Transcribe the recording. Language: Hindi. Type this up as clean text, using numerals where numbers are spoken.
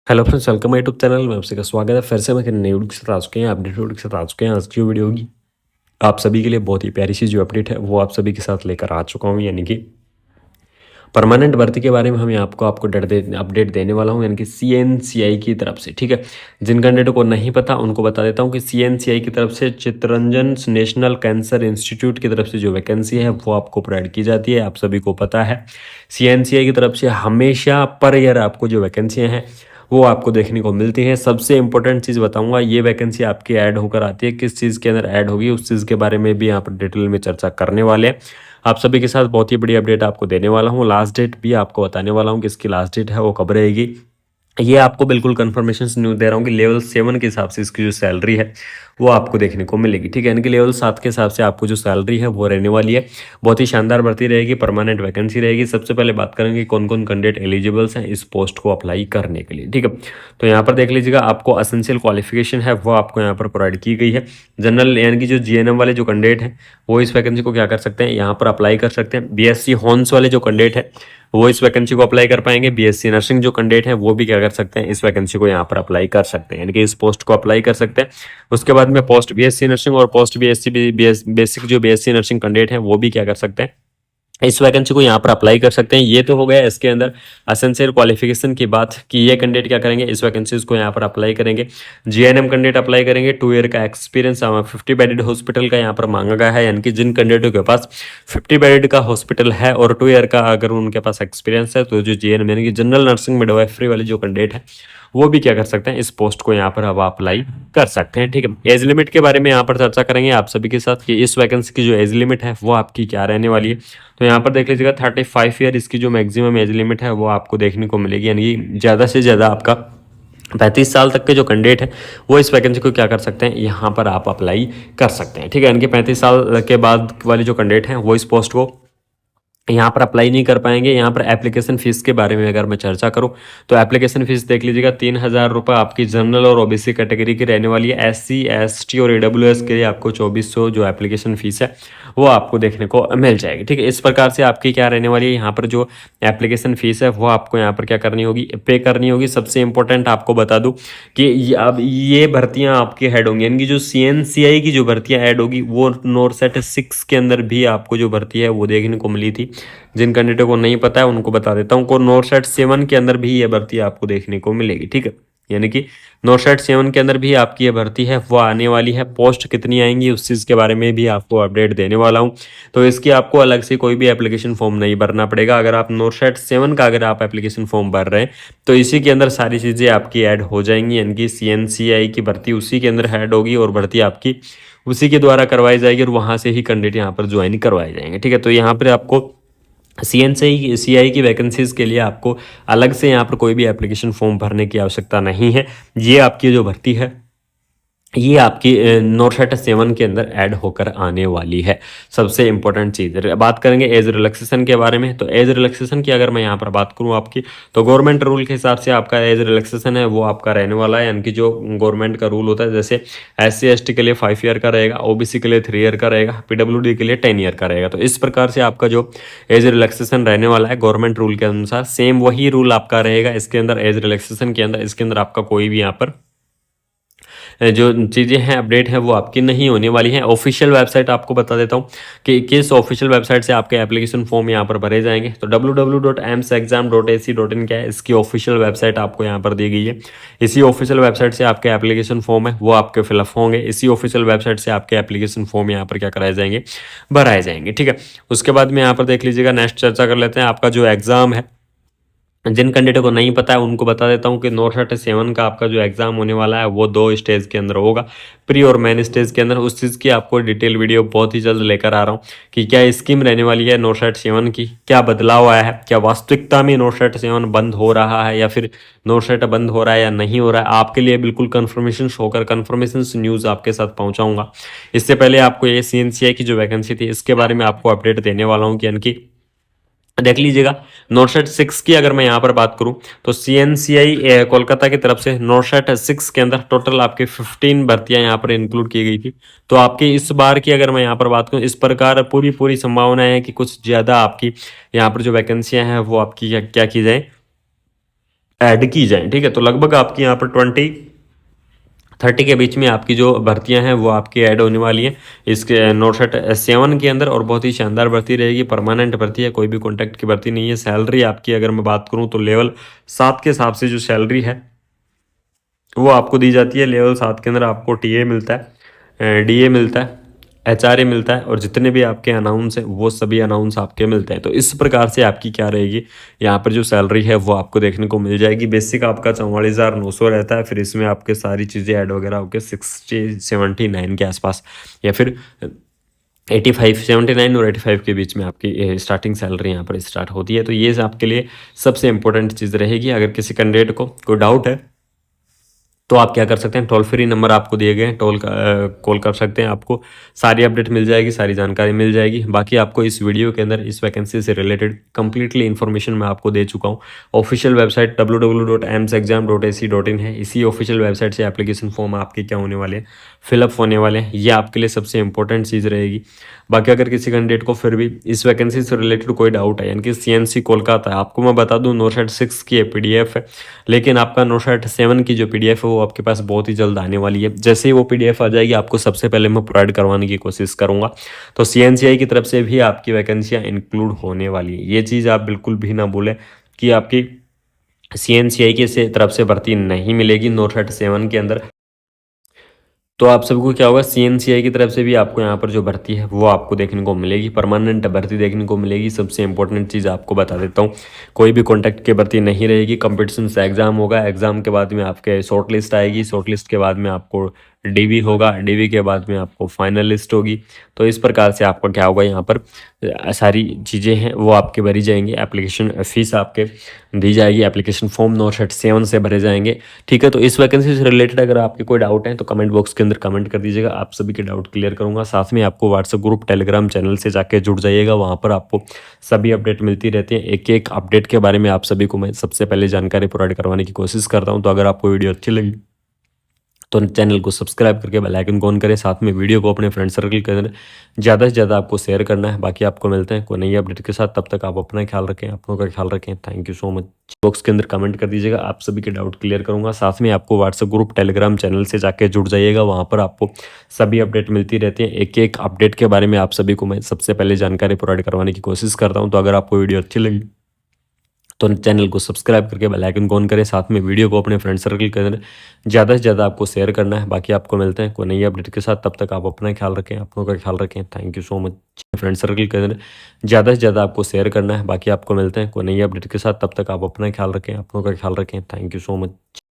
Hello friends, welcome my YouTube channel में आप सभी का स्वागत है। फिर से मैं एक नई वीडियो के साथ आ चुके हैं, अपडेट वीडियो के साथ आ चुके हैं। आज की वीडियो होगी आप सभी के लिए बहुत ही प्यारी सी जो अपडेट है वो आप सभी के साथ लेकर आ चुका हूँ, यानी कि परमानेंट भर्ती के बारे में हम आपको अपडेट देने वाला हूँ, यानी कि सीएनसीआई की तरफ से। ठीक है, जिन कैंडिडेटों को नहीं पता उनको बता देता हूँ कि सीएनसीआई की तरफ से चित्तरंजन नेशनल कैंसर इंस्टीट्यूट की तरफ से जो वैकेंसी है वो आपको प्रोवाइड की जाती है। आप सभी को पता है सीएनसीआई की तरफ से हमेशा पर ईयर आपको जो वैकेंसियाँ हैं वो आपको देखने को मिलती है। सबसे इंपॉर्टेंट चीज़ बताऊंगा, ये वैकेंसी आपकी ऐड होकर आती है, किस चीज़ के अंदर ऐड होगी उस चीज़ के बारे में भी यहाँ पर डिटेल में चर्चा करने वाले हैं। आप सभी के साथ बहुत ही बड़ी अपडेट आपको देने वाला हूँ। लास्ट डेट भी आपको बताने वाला हूँ कि इसकी लास्ट डेट है वो कब रहेगी। ये आपको बिल्कुल कंफर्मेशन न्यूज़ दे रहा हूँ कि लेवल 7 के हिसाब से इसकी जो सैलरी है वो आपको देखने को मिलेगी। ठीक है, यानी कि लेवल 7 के हिसाब से आपको जो सैलरी है वो रहने वाली है। बहुत ही शानदार भर्ती रहेगी, परमानेंट वैकेंसी रहेगी। सबसे पहले बात करेंगे कौन कौन कैंडिडेट एलिजिबल्स हैं इस पोस्ट को अप्लाई करने के लिए। ठीक है, तो यहाँ पर देख लीजिएगा, आपको एसेंशियल क्वालिफिकेशन है वो आपको यहाँ पर प्रोवाइड की गई है। जनरल यानी कि जो जीएनएम वाले जो कैंडिडेट हैं वो इस वैकेंसी को क्या कर सकते हैं, यहाँ पर अप्लाई कर सकते हैं। बीएससी हॉर्न्स वाले जो कैंडिडेट है वो इस वैकेंसी को अप्लाई कर पाएंगे। बीएससी नर्सिंग जो कैंडिडेट है वो भी क्या कर सकते हैं, इस वैकेंसी को यहाँ पर अप्लाई कर सकते हैं, यानी कि इस पोस्ट को अप्लाई कर सकते हैं। उसके बाद में पोस्ट बीएससी नर्सिंग और पोस्ट बीएससी बेसिक जो बीएससी नर्सिंग कैंडिडेट है वो भी क्या कर सकते हैं, इस वैकेंसी को यहाँ पर अप्लाई कर सकते हैं। ये तो हो गया इसके अंदर एसेंशियल क्वालिफिकेशन की बात कि ये कैंडिडेट क्या करेंगे, इस वैकेंसीज को यहाँ पर अप्लाई करेंगे। जीएनएम कैंडिडेट अप्लाई करेंगे। 2 ईयर का एक्सपीरियंस 50 बेडेड हॉस्पिटल का यहाँ पर मांगा गया है, यानी कि जिन कैंडिडेटों के पास 50 बेडेड का हॉस्पिटल है और 2 ईयर का अगर उनके पास एक्सपीरियंस है तो जो जीएनएम यानी कि जनरल नर्सिंग मिडवाइफरी वाले जो कैंडिडेट है वो भी क्या कर सकते हैं, इस पोस्ट को यहाँ पर अब अप्लाई कर सकते हैं। ठीक है, एज लिमिट के बारे में यहाँ पर चर्चा करेंगे आप सभी के साथ कि इस वैकेंसी की जो एज लिमिट है वो आपकी क्या रहने वाली है। तो यहाँ पर देख लीजिएगा 35 ईयर इसकी जो मैक्सिमम एज लिमिट है वो आपको देखने को मिलेगी, यानी कि ज़्यादा से ज़्यादा आपका 35 साल तक के जो कैंडिडेट है वो इस वैकेंसी को क्या कर सकते हैं, यहाँ पर आप अप्लाई कर सकते हैं। ठीक है, यानी कि 35 साल के बाद वाले जो कैंडिडेट हैं वो इस पोस्ट को यहाँ पर अप्लाई नहीं कर पाएंगे। यहाँ पर एप्लीकेशन फीस के बारे में अगर मैं चर्चा करूँ तो एप्लीकेशन फीस देख लीजिएगा 3000 रुपये आपकी जनरल और ओबीसी कैटेगरी की रहने वाली है। एससी एसटी और ईडब्ल्यूएस के लिए आपको 2400 जो एप्लीकेशन फीस है वो आपको देखने को मिल जाएगी। ठीक है, इस प्रकार से आपकी क्या रहने वाली है, यहाँ पर जो एप्लीकेशन फीस है वो आपको यहाँ पर क्या करनी होगी, पे करनी होगी। सबसे इंपॉर्टेंट आपको बता दूँ कि अब ये भर्तियाँ आपकी ऐड होंगी, यानी कि जो सीएनसीआई की जो भर्तियाँ ऐड होगी वो नॉरसेट 6 के अंदर भी आपको जो भर्ती है वो देखने को मिली थी। जिन कैंडिडेटों को नहीं पता है उनको बता देता हूँ, को नॉरसेट 7 के अंदर भी ये भर्ती आपको देखने को मिलेगी। ठीक है, यानी कि नॉरसेट 7 के अंदर भी आपकी ये भर्ती है वो आने वाली है। पोस्ट कितनी आएंगी उस चीज़ के बारे में भी आपको अपडेट देने वाला हूँ। तो इसकी आपको अलग से कोई भी एप्लीकेशन फॉर्म नहीं भरना पड़ेगा। अगर आप नॉरसेट 7 का अगर आप एप्लीकेशन फॉर्म भर रहे हैं तो इसी के अंदर सारी चीज़ें आपकी ऐड हो जाएंगी, यानी कि सीएनसीआई की भर्ती उसी के अंदर ऐड होगी और भर्ती आपकी उसी के द्वारा करवाई जाएगी और वहाँ से ही कैंडिडेट यहाँ पर ज्वाइन करवाए जाएंगे। ठीक है, तो यहाँ पर आपको सीआई की वैकेंसीज़ के लिए आपको अलग से यहाँ पर कोई भी एप्लीकेशन फॉर्म भरने की आवश्यकता नहीं है। ये आपकी जो भर्ती है ये आपकी नॉरसेट 7 के अंदर ऐड होकर आने वाली है। सबसे इंपॉर्टेंट चीज़ बात करेंगे एज रिलैक्सेशन के बारे में। तो एज रिलैक्सेशन की अगर मैं यहाँ पर बात करूँ आपकी, तो गवर्नमेंट रूल के हिसाब से आपका एज रिलैक्सेशन है वो आपका रहने वाला है, यानी कि जो गवर्नमेंट का रूल होता है, जैसे SC ST के लिए 5 ईयर का रहेगा, OBC के लिए 3 ईयर का रहेगा, PWD के लिए 10 ईयर का रहेगा। तो इस प्रकार से आपका जो एज रिलैक्सेशन रहने वाला है गवर्नमेंट रूल के अनुसार सेम वही रूल आपका रहेगा इसके अंदर। एज रिलैक्सेशन के अंदर इसके अंदर आपका कोई भी यहाँ पर जो चीज़ें हैं अपडेट है वो आपकी नहीं होने वाली हैं। ऑफिशियल वेबसाइट आपको बता देता हूँ कि किस ऑफिशियल वेबसाइट से आपके एप्लीकेशन फॉर्म यहाँ पर भरे जाएंगे। तो www.amsexam.ac.in क्या है, इसकी ऑफिशियल वेबसाइट आपको यहाँ पर दी गई है। इसी ऑफिशियल वेबसाइट से आपके एप्लीकेशन फॉर्म है वो आपके फिलअप होंगे। इसी ऑफिशियल वेबसाइट से आपके एप्लीकेशन फॉर्म यहाँ पर क्या कराए जाएंगे, भराए जाएंगे। ठीक है, उसके बाद में यहाँ पर देख लीजिएगा, नेक्स्ट चर्चा कर लेते हैं आपका जो एग्ज़ाम है। जिन कैंडिडेट को नहीं पता है उनको बता देता हूँ कि नॉरसेट 7 का आपका जो एग्जाम होने वाला है वो 2 स्टेज के अंदर होगा, प्री और मेन स्टेज के अंदर। उस चीज़ की आपको डिटेल वीडियो बहुत ही जल्द लेकर आ रहा हूँ कि क्या स्कीम रहने वाली है नॉरसेट 7 की, क्या बदलाव आया है, क्या वास्तविकता में नॉरसेट 7 बंद हो रहा है या फिर नॉरसेट बंद हो रहा है या नहीं हो रहा है। आपके लिए बिल्कुल कन्फर्मेशन होकर कन्फर्मेशन न्यूज़ आपके साथ पहुँचाऊँगा। इससे पहले आपको ये CNCI की जो वैकेंसी थी इसके बारे में आपको अपडेट देने वाला हूँ कि यानी कि देख लीजिएगा, नॉरसेट 6 की अगर मैं यहाँ पर बात करूँ तो CNCI कोलकाता की तरफ से नॉरसेट 6 के अंदर टोटल आपके 15 भर्तियाँ यहाँ पर इंक्लूड की गई थी। तो आपकी इस बार की अगर मैं यहाँ पर बात करूँ, इस प्रकार पूरी संभावना है कि कुछ ज़्यादा आपकी यहाँ पर जो वैकेंसियाँ हैं वो आपकी क्या की जाए, ऐड की जाएँ, ठीक है। तो लगभग आपकी यहाँ पर 20-30 के बीच में आपकी जो भर्तियां हैं वो आपकी ऐड होने वाली हैं इसके नोटसेट 7 के अंदर, और बहुत ही शानदार भर्ती रहेगी। परमानेंट भर्ती है, कोई भी कॉन्ट्रैक्ट की भर्ती नहीं है। सैलरी आपकी अगर मैं बात करूं तो लेवल 7 के हिसाब से जो सैलरी है वो आपको दी जाती है। लेवल 7 के अंदर आपको टीए मिलता है, डीए मिलता है, एचआरए मिलता है, और जितने भी आपके अनाउंस हैं वो सभी अनाउंस आपके मिलते हैं। तो इस प्रकार से आपकी क्या रहेगी, यहाँ पर जो सैलरी है वो आपको देखने को मिल जाएगी। बेसिक आपका 44,900 रहता है, फिर इसमें आपके सारी चीज़ें ऐड वगैरह होकर 60-79 के आसपास, या फिर 79 और 85 के बीच में आपकी स्टार्टिंग सैलरी यहाँ पर स्टार्ट होती है। तो ये आपके लिए सबसे इंपॉर्टेंट चीज़ रहेगी। अगर किसी कैंडिडेट को कोई डाउट है तो आप क्या कर सकते हैं, टोल फ्री नंबर आपको दिए गए हैं, कॉल कर सकते हैं, आपको सारी अपडेट मिल जाएगी, सारी जानकारी मिल जाएगी। बाकी आपको इस वीडियो के अंदर इस वैकेंसी से रिलेटेड कंप्लीटली इन्फॉर्मेशन मैं आपको दे चुका हूँ। ऑफिशियल वेबसाइट www.amsexam.ac.in है। इसी ऑफिशियल वेबसाइट से एप्लीकेशन फॉर्म आपके क्या होने वाले हैं, फिलअप होने वाले हैं। ये आपके लिए सबसे इंपॉर्टेंट चीज़ रहेगी। बाकी अगर किसी कैंडिडेट को फिर भी इस वैकेंसी से रिलेटेड कोई डाउट है, यानी कि सीएनसी कोलकाता, आपको मैं बता दूं नोटसेट 6 की पीडीएफ है, लेकिन आपका नोटसेट 7 की जो पीडीएफ है वो आपके पास बहुत ही जल्द आने वाली है। जैसे ही वो पीडीएफ आ जाएगी आपको सबसे पहले मैं प्रोवाइड करवाने की कोशिश करूंगा। तो सीएनसीआई की तरफ से भी आपकी वैकेंसियाँ इंक्लूड होने वाली है। ये चीज़ आप बिल्कुल भी ना भूलें कि आपकी सीएनसीआई की से तरफ से भर्ती नहीं मिलेगी नोटसेट 7 के अंदर। तो आप सबको क्या होगा, सीएनसीआई की तरफ से भी आपको यहाँ पर जो भर्ती है वो आपको देखने को मिलेगी, परमानेंट भर्ती देखने को मिलेगी। सबसे इंपॉर्टेंट चीज़ आपको बता देता हूँ, कोई भी कॉन्ट्रैक्ट की भर्ती नहीं रहेगी। कंपटीशन से एग्जाम होगा, एग्जाम के बाद में आपके शॉर्ट लिस्ट आएगी, शॉर्ट लिस्ट के बाद में आपको डीवी होगा, डीवी के बाद में आपको फाइनल लिस्ट होगी। तो इस प्रकार से आपका क्या होगा, यहाँ पर सारी चीज़ें हैं वो आपके भरी जाएंगी। एप्लीकेशन फ़ीस आपके दी जाएगी, एप्लीकेशन फॉर्म नोटसेट 7 से भरे जाएंगे, ठीक है। तो इस वैकेंसी से रिलेटेड अगर आपके कोई डाउट है तो कमेंट बॉक्स के अंदर कमेंट कर दीजिएगा, आप सभी के डाउट क्लियर करूंगा। साथ में आपको व्हाट्सएप ग्रुप, टेलीग्राम चैनल से जाके जुड़ जाइएगा, वहाँ पर आपको सभी अपडेट मिलती रहती है। एक एक अपडेट के बारे में आप सभी को मैं सबसे पहले जानकारी प्रोवाइड करवाने की कोशिश करता हूँ। तो अगर आपको वीडियो अच्छी लगी तो चैनल को सब्सक्राइब करके बेल आइकन को ऑन करें। साथ में वीडियो को अपने फ्रेंड सर्कल के अंदर ज़्यादा से ज़्यादा आपको शेयर करना है। बाकी आपको मिलते हैं कोई नई अपडेट के साथ, तब तक आप अपना ख्याल रखें, अपनों का ख्याल रखें। Thank you so much. Box के अंदर कमेंट कर दीजिएगा, आप सभी के डाउट क्लियर करूंगा। साथ में आपको व्हाट्सएप ग्रुप, टेलीग्राम चैनल से जाके जुड़ जाइएगा, वहाँ पर आपको सभी अपडेट मिलती रहती है। एक एक अपडेट के बारे में आप सभी को मैं सबसे पहले जानकारी प्रोवाइड करवाने की कोशिश करता हूँ। तो अगर आपको वीडियो अच्छी लगी तो चैनल को सब्सक्राइब करके बेल आइकन को ऑन करें। साथ में वीडियो को अपने फ्रेंड सर्कल के अंदर ज़्यादा से ज़्यादा आपको शेयर करना है। बाकी आपको मिलते हैं कोई नई अपडेट के साथ, तब तक आप अपना ख्याल रखें, अपनों का ख्याल रखें। Thank you so much. Friend circle के अंदर ज़्यादा से ज़्यादा आपको शेयर करना है। बाकी आपको मिलते हैं कोई नई अपडेट के साथ, तब तक आप अपना ख्याल रखें, अपनों का ख्याल रखें। Thank you so much.